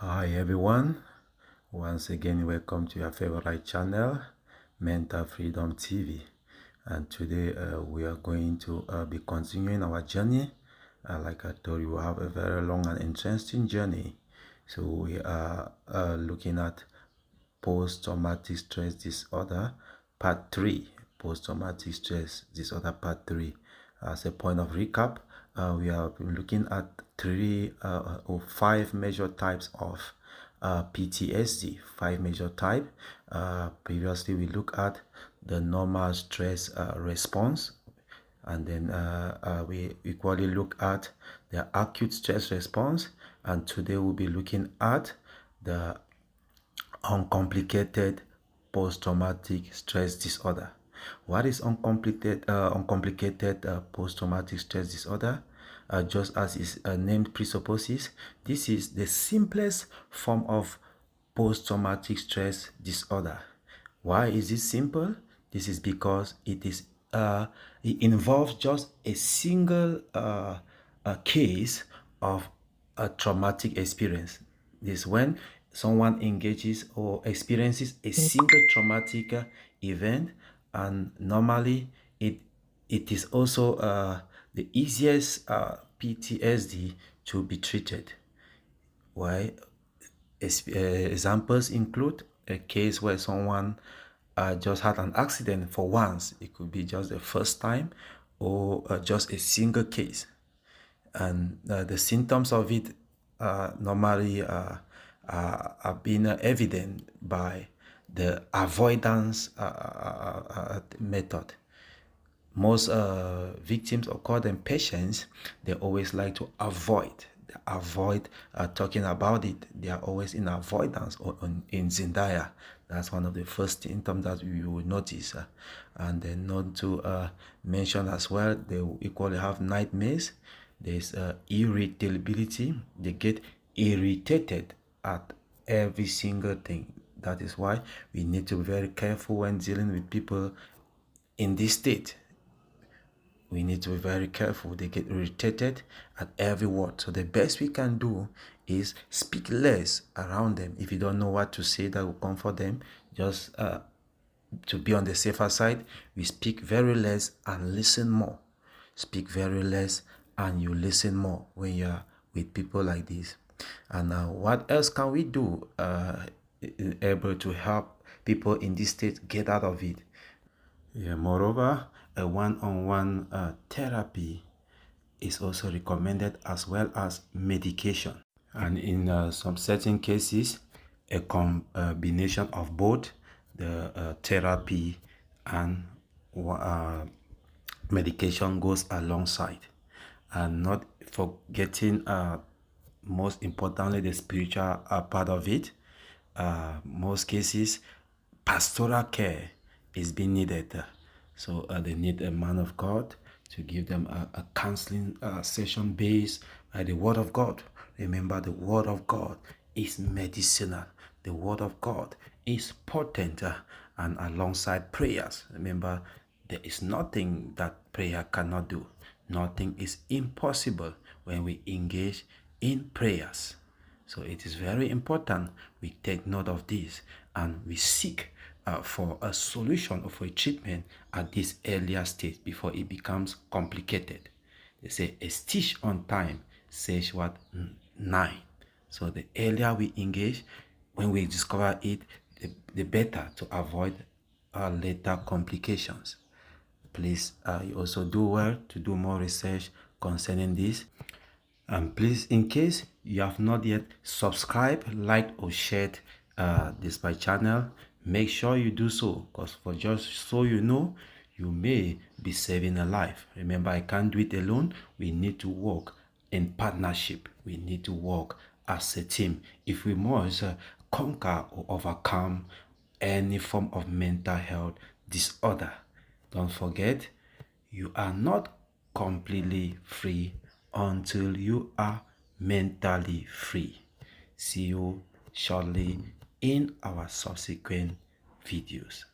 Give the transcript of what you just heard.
Hi everyone, once again welcome to your favorite channel, Mental Freedom TV. And today we are going to be continuing our journey. Like I told you, we have a very long and interesting journey. So we are looking at post-traumatic stress disorder part 3. Post-traumatic stress disorder part 3. As a point of recap, we have been looking at five major types of PTSD. Five major type. Previously we looked at the normal stress response, and then we equally look at the acute stress response, and today we'll be looking at the uncomplicated post-traumatic stress disorder. What is uncomplicated post-traumatic stress disorder? Just as its name presupposes, this is the simplest form of post-traumatic stress disorder. Why is it simple? This is because it involves just a single case of a traumatic experience. This is when someone engages or experiences a single traumatic event, and normally it is also the easiest PTSD to be treated. Why? Examples include a case where someone just had an accident for once. It could be just the first time, or just a single case, and the symptoms of it normally have been evident by the avoidance method. Most victims, or call them patients, they always like to avoid talking about it. They are always in avoidance, or in Zendaya. That's one of the first symptoms that you will notice. And then not to mention as well, they will equally have nightmares. There's irritability. They get irritated at every single thing. That is why we need to be very careful when dealing with people in this state. We need to be very careful. They get irritated at every word. So the best we can do is speak less around them. If you don't know what to say that will comfort them, just to be on the safer side, we speak very less and listen more. Speak very less and you listen more when you're with people like this. And what else can we do able to help people in this state get out of it? Yeah, moreover, a one-on-one therapy is also recommended, as well as medication. And in some certain cases, a combination of both the therapy and medication goes alongside. And not forgetting, most importantly, the spiritual part of it. Most cases, pastoral care is being needed. So they need a man of God to give them a counseling session based by the word of God. Remember, the word of God is medicinal. The word of God is potent, and alongside prayers. Remember, there is nothing that prayer cannot do. Nothing is impossible when we engage in prayers. So it is very important we take note of this, and we seek for a solution or for a treatment at this earlier stage before it becomes complicated. They say a stitch on time says what? 9. So the earlier we engage, when we discover it, the better, to avoid later complications. Please, you also do well to do more research concerning this. And please, in case you have not yet subscribed, liked, or shared this my channel, make sure you do so, because for just so you know, you may be saving a life. Remember, I can't do it alone. We need to work in partnership. We need to work as a team if we must conquer or overcome any form of mental health disorder. Don't forget, you are not completely free until you are mentally free. See you shortly in our subsequent videos.